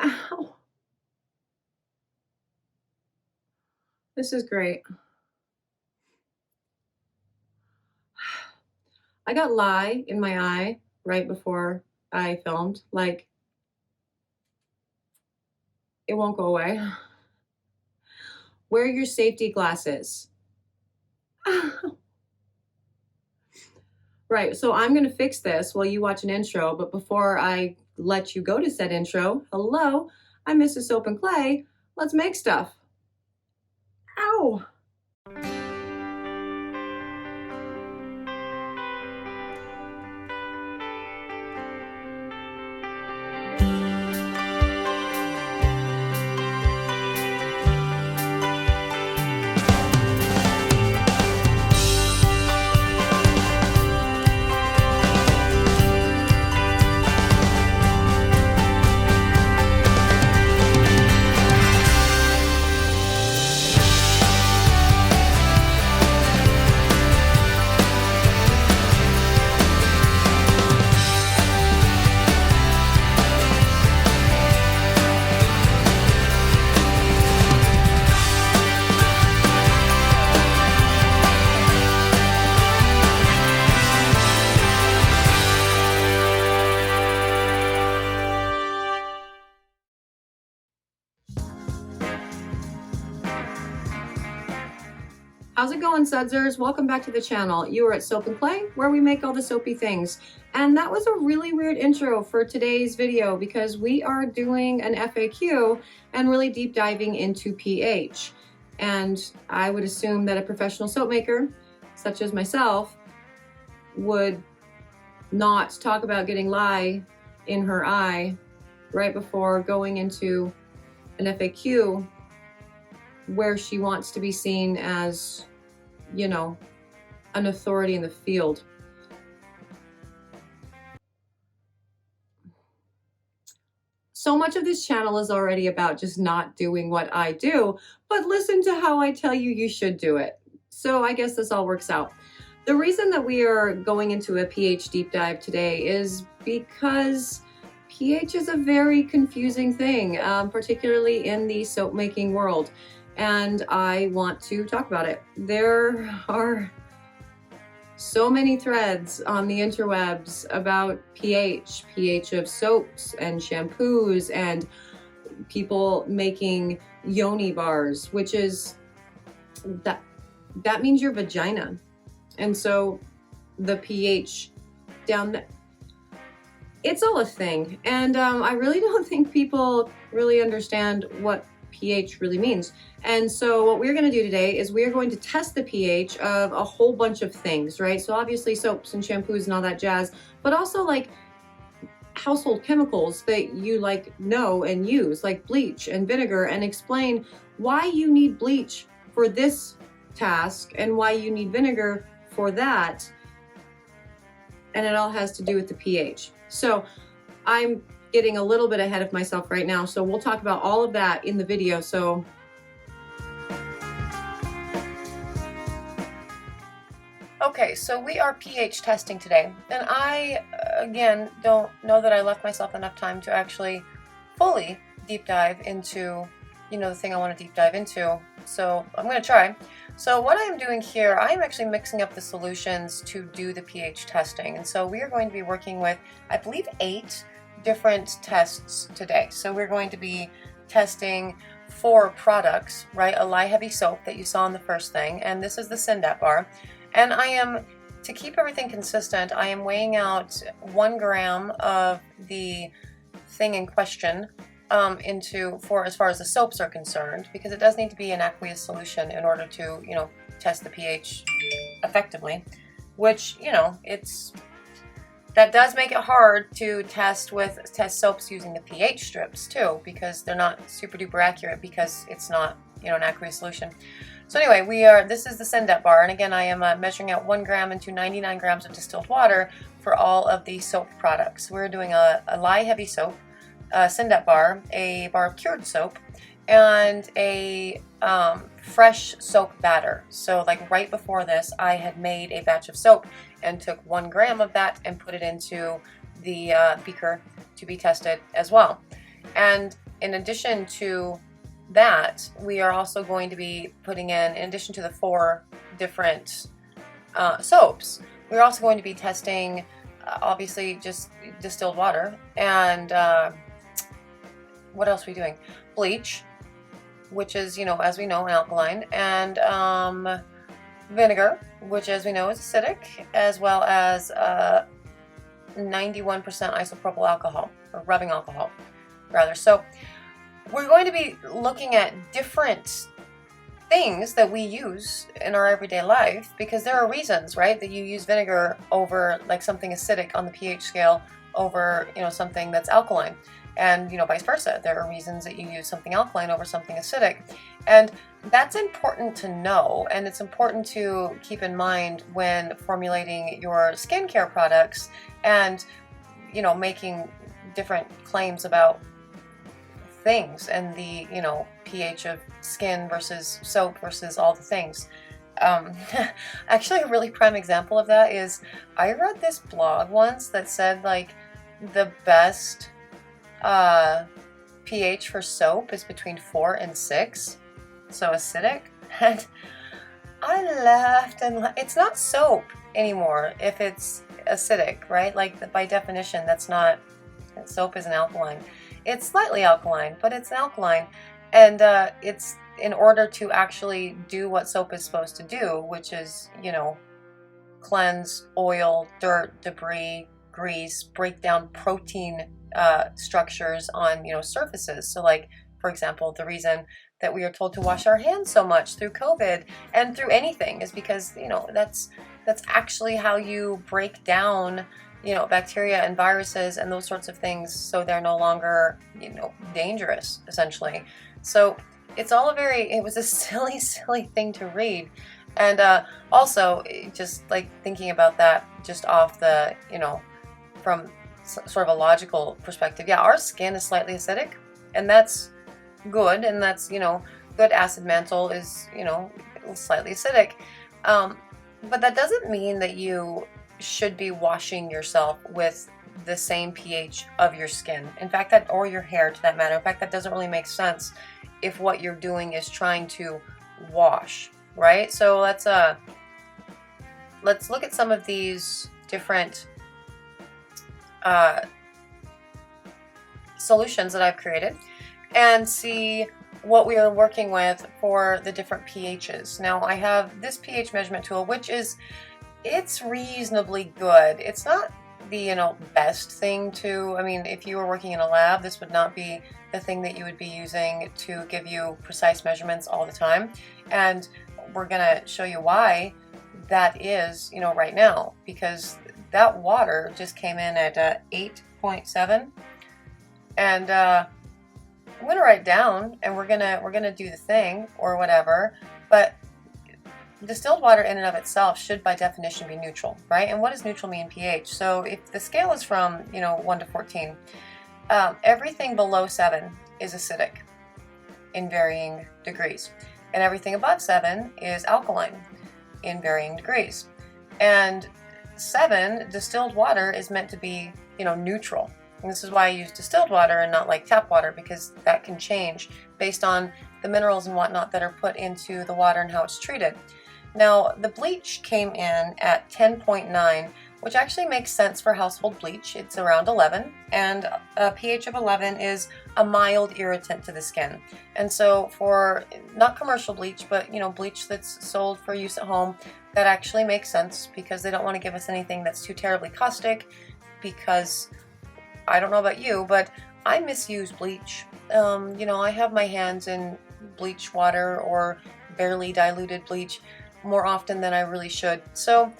Ow. This is great. I got lye in my eye right before I filmed. Like, it won't go away. Wear your safety glasses. Right, so I'm gonna fix this while you watch an intro, but before I let you go to said intro, hello, I'm Mrs. Soap and Clay. Let's make stuff. Ow! How's it going, Sudsers? Welcome back to the channel. You are at Soap and Clay, where we make all the soapy things. And that was a really weird intro for today's video because we are doing an FAQ and really deep diving into pH. And I would assume that a professional soap maker, such as myself, would not talk about getting lye in her eye right before going into an FAQ where she wants to be seen as, you know, an authority in the field. So much of this channel is already about just not doing what I do, but listen to how I tell you you should do it. So I guess this all works out. The reason that we are going into a pH deep dive today is because pH is a very confusing thing, particularly in the soap making world. And I want to talk about it. There are so many threads on the interwebs about pH of soaps and shampoos, and people making yoni bars, which is, that means your vagina. And so the pH down there, it's all a thing. And I really don't think people really understand what pH really means. And so what we're going to do today is we are going to test the pH of a whole bunch of things, right? So obviously soaps and shampoos and all that jazz, but also like household chemicals that you like know and use, like bleach and vinegar, and explain why you need bleach for this task and why you need vinegar for that. And it all has to do with the pH. So I'm getting a little bit ahead of myself right now, so we'll talk about all of that in the video. So okay, so we are pH testing today, and I again don't know that I left myself enough time to actually fully deep dive into, you know, the thing I want to deep dive into. So I'm going to try. So what I'm doing here, I'm actually mixing up the solutions to do the pH testing, and so we are going to be working with, I believe, 8 different tests today. So we're going to be testing 4 products, right? A lye heavy soap that you saw in the first thing, and this is the Syndat bar. And I am, to keep everything consistent, I am weighing out 1 gram of the thing in question for as far as the soaps are concerned, because it does need to be an aqueous solution in order to, you know, test the pH effectively, which, you know, that does make it hard to test soaps using the pH strips too, because they're not super duper accurate because it's not, you know, an aqueous solution. So anyway, this is the Syndat bar, and again, I am measuring out 1 gram into 99 grams of distilled water for all of the soap products. We're doing a lye heavy soap, a Syndat bar, a bar of cured soap, and a fresh soap batter. So like right before this, I had made a batch of soap and took 1 gram of that and put it into the beaker to be tested as well. And in addition to that, we are also going to be putting in addition to the 4 different soaps, we're also going to be testing obviously just distilled water, and what else are we doing? Bleach, which is, as we know, an alkaline, and vinegar, which as we know is acidic, as well as 91% isopropyl alcohol, or rubbing alcohol rather. So we're going to be looking at different things that we use in our everyday life, because there are reasons, right, that you use vinegar over like something acidic on the pH scale over, something that's alkaline, and vice versa. There are reasons that you use something alkaline over something acidic, and that's important to know, and it's important to keep in mind when formulating your skincare products and making different claims about things and the pH of skin versus soap versus all the things. Actually, a really prime example of that is I read this blog once that said like the best pH for soap is between 4 and 6, so acidic. And I laughed, and it's not soap anymore if it's acidic, right? Like by definition, that's not, soap is an alkaline. It's slightly alkaline, but it's an alkaline, and it's in order to actually do what soap is supposed to do, which is, cleanse, oil, dirt, debris, grease, break down protein structures on, surfaces. So like, for example, the reason that we are told to wash our hands so much through COVID and through anything is because, that's actually how you break down bacteria and viruses and those sorts of things, so they're no longer, dangerous, essentially. So it's all it was a silly thing to read. And also, just like thinking about that just off the, from sort of a logical perspective, yeah, our skin is slightly acidic, and that's good, and that's, good acid mantle is, slightly acidic. But that doesn't mean that you should be washing yourself with the same pH of your skin. In fact, or your hair to that matter. In fact, that doesn't really make sense if what you're doing is trying to wash, right? So let's look at some of these different solutions that I've created and see what we are working with for the different pHs. Now I have this pH measurement tool, which it's reasonably good. It's not the best thing to, if you were working in a lab, this would not be the thing that you would be using to give you precise measurements all the time. And we're gonna show you why that is, right now, because that water just came in at 8.7, and I'm gonna write down, and we're gonna do the thing or whatever. But distilled water in and of itself should by definition be neutral, right? And what does neutral mean pH? So if the scale is from 1 to 14, everything below 7 is acidic in varying degrees, and everything above 7 is alkaline in varying degrees. And 7, distilled water, is meant to be neutral. And this is why I use distilled water and not like tap water, because that can change based on the minerals and whatnot that are put into the water and how it's treated. Now, the bleach came in at 10.9, which actually makes sense for household bleach. It's around 11, and a pH of 11 is a mild irritant to the skin. And so for not commercial bleach, but bleach that's sold for use at home, that actually makes sense, because they don't want to give us anything that's too terribly caustic, because I don't know about you, but I misuse bleach. I have my hands in bleach water or barely diluted bleach more often than I really should. So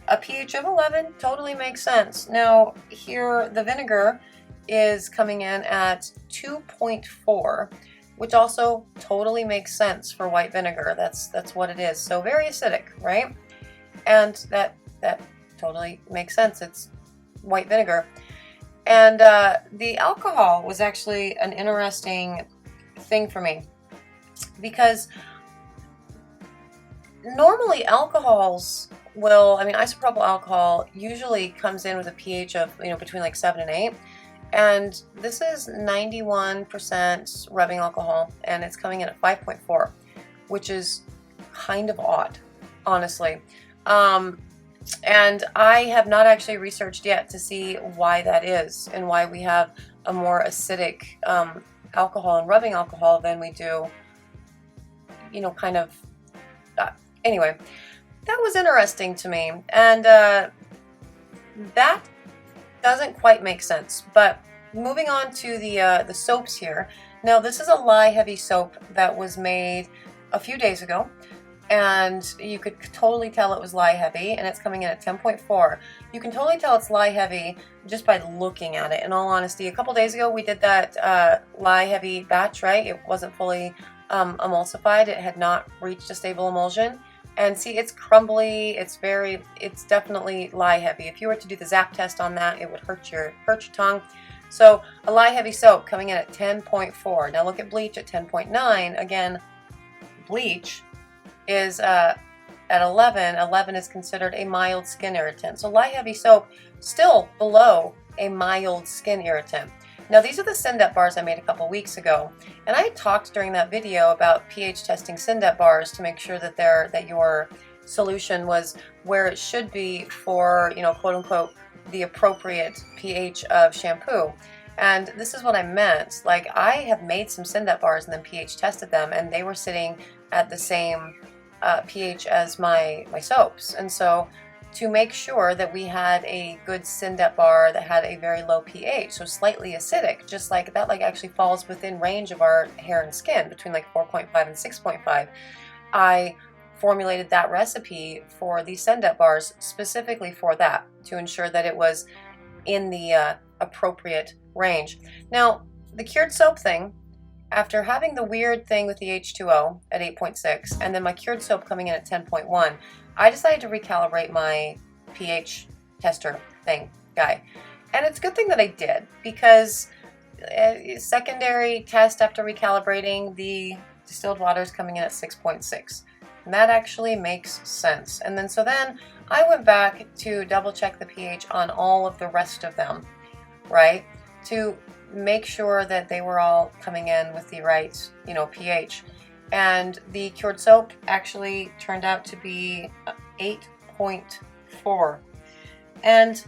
a pH of 11 totally makes sense. Now here, the vinegar is coming in at 2.4, which also totally makes sense for white vinegar. That's what it is. So very acidic, right? And that totally makes sense. It's white vinegar. And the alcohol was actually an interesting thing for me, because normally alcohols will, isopropyl alcohol usually comes in with a pH of, between like 7 and 8. And this is 91% rubbing alcohol, and it's coming in at 5.4, which is kind of odd, honestly. And I have not actually researched yet to see why that is and why we have a more acidic alcohol and rubbing alcohol than we do, you know, kind of. Anyway, that was interesting to me, and that doesn't quite make sense. But moving on to the soaps here. Now, this is a lye heavy soap that was made a few days ago, and you could totally tell it was lye heavy, and it's coming in at 10.4. You can totally tell it's lye heavy just by looking at it. In all honesty, a couple days ago we did that lye heavy batch, right? It wasn't fully emulsified. It had not reached a stable emulsion. And see, it's crumbly, it's definitely lye heavy. If you were to do the zap test on that, it would hurt your tongue. So a lye heavy soap coming in at 10.4. Now look at bleach at 10.9. Again, bleach is at 11. 11 is considered a mild skin irritant. So lye heavy soap still below a mild skin irritant. Now these are the Syndet bars I made a couple weeks ago, and I talked during that video about pH testing Syndet bars to make sure that your solution was where it should be for, you know, quote unquote, the appropriate pH of shampoo. And this is what I meant. Like, I have made some Syndet bars and then pH tested them, and they were sitting at the same pH as my soaps. And so to make sure that we had a good Syndet bar that had a very low pH, so slightly acidic, just like that, like actually falls within range of our hair and skin between like 4.5 and 6.5. I formulated that recipe for these Syndet bars specifically for that, to ensure that it was in the appropriate range. Now, the cured soap thing, after having the weird thing with the H2O at 8.6 and then my cured soap coming in at 10.1, I decided to recalibrate my pH tester guy. And it's a good thing that I did, because secondary test after recalibrating, the distilled water is coming in at 6.6. And that actually makes sense. And then I went back to double check the pH on all of the rest of them, right? To make sure that they were all coming in with the right, you know, pH. And the cured soap actually turned out to be 8.4. And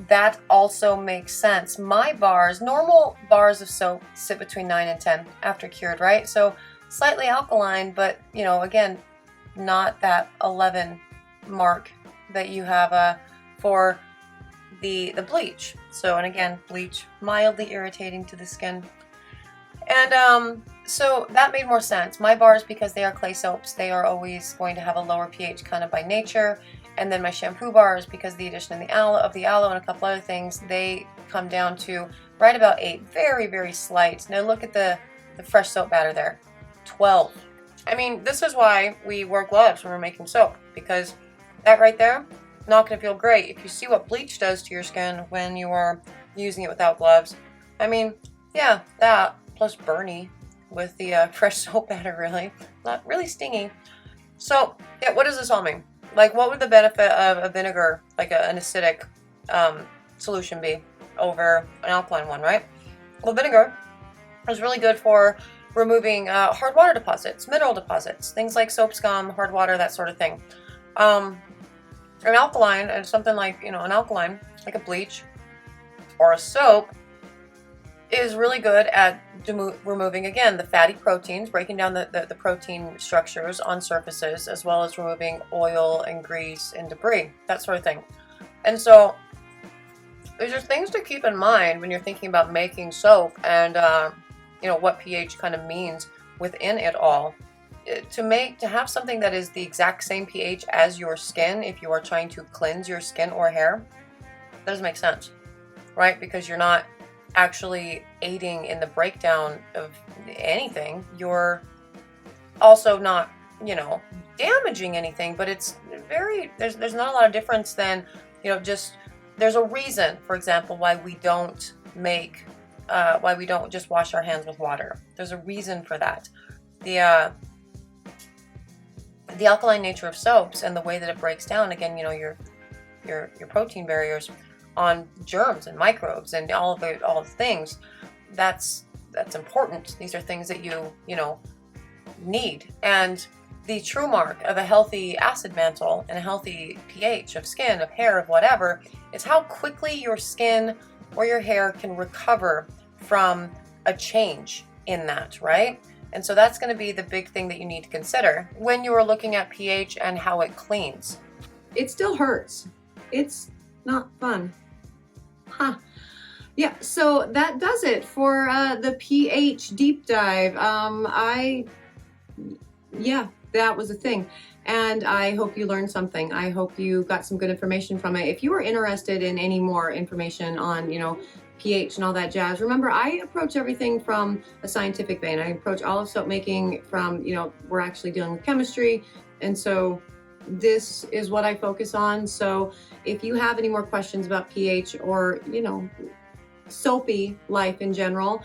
that also makes sense. My bars, normal bars of soap, sit between 9 and 10 after cured, right? So slightly alkaline, but, you know, again, not that 11 mark that you have for the bleach. So, and again, bleach, mildly irritating to the skin. And so that made more sense. My bars, because they are clay soaps, they are always going to have a lower pH kind of by nature. And then my shampoo bars, because of the addition of the aloe and a couple other things, they come down to right about 8. Very, very slight. Now look at the fresh soap batter there. 12. I mean, this is why we wear gloves when we're making soap, because that right there, not going to feel great. If you see what bleach does to your skin when you are using it without gloves, I mean, yeah, that plus Bernie with the fresh soap batter, really. Not really stingy. So, yeah, what does this all mean? Like, what would the benefit of a vinegar, like an acidic solution be over an alkaline one, right? Well, vinegar is really good for removing hard water deposits, mineral deposits, things like soap scum, hard water, that sort of thing. An alkaline, and something like, you know, an alkaline, like a bleach or a soap, is really good at removing, again, the fatty proteins, breaking down the protein structures on surfaces, as well as removing oil and grease and debris, that sort of thing. And so there's just things to keep in mind when you're thinking about making soap, and you know, what pH kind of means within it all. To have something that is the exact same pH as your skin, if you are trying to cleanse your skin or hair, that doesn't make sense, right? Because you're not actually aiding in the breakdown of anything. You're also not, you know, damaging anything, but it's there's not a lot of difference than, you know, just, there's a reason, for example, why we don't just wash our hands with water. There's a reason for that. The alkaline nature of soaps and the way that it breaks down, again, you know, your protein barriers, on germs and microbes and all the things. That's important. These are things that you know need. And the true mark of a healthy acid mantle and a healthy pH of skin, of hair, of whatever, is how quickly your skin or your hair can recover from a change in that, right? And so that's going to be the big thing that you need to consider when you are looking at pH and how it cleans. It still hurts. It's not fun. Huh. Yeah, so that does it for the pH deep dive. Yeah, that was a thing. And I hope you learned something. I hope you got some good information from it. If you are interested in any more information on, pH and all that jazz, remember, I approach everything from a scientific vein. I approach all of soap making from, we're actually dealing with chemistry. And so this is what I focus on. So if you have any more questions about pH or, soapy life in general,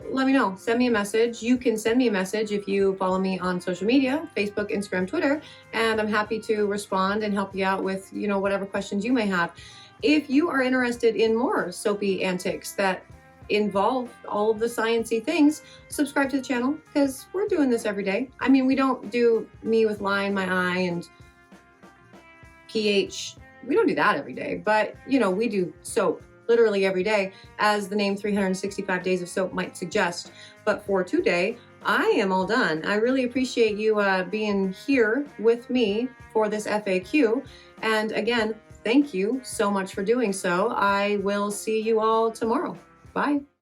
let me know. Send me a message. You can send me a message if you follow me on social media, Facebook, Instagram, Twitter, and I'm happy to respond and help you out with, whatever questions you may have. If you are interested in more soapy antics that involve all of the sciencey things, subscribe to the channel because we're doing this every day. I mean, we don't do me with lye in my eye and pH. We don't do that every day, but we do soap literally every day, as the name 365 Days of Soap might suggest. But for today, I am all done. I really appreciate you being here with me for this FAQ. And again, thank you so much for doing so. I will see you all tomorrow. Bye.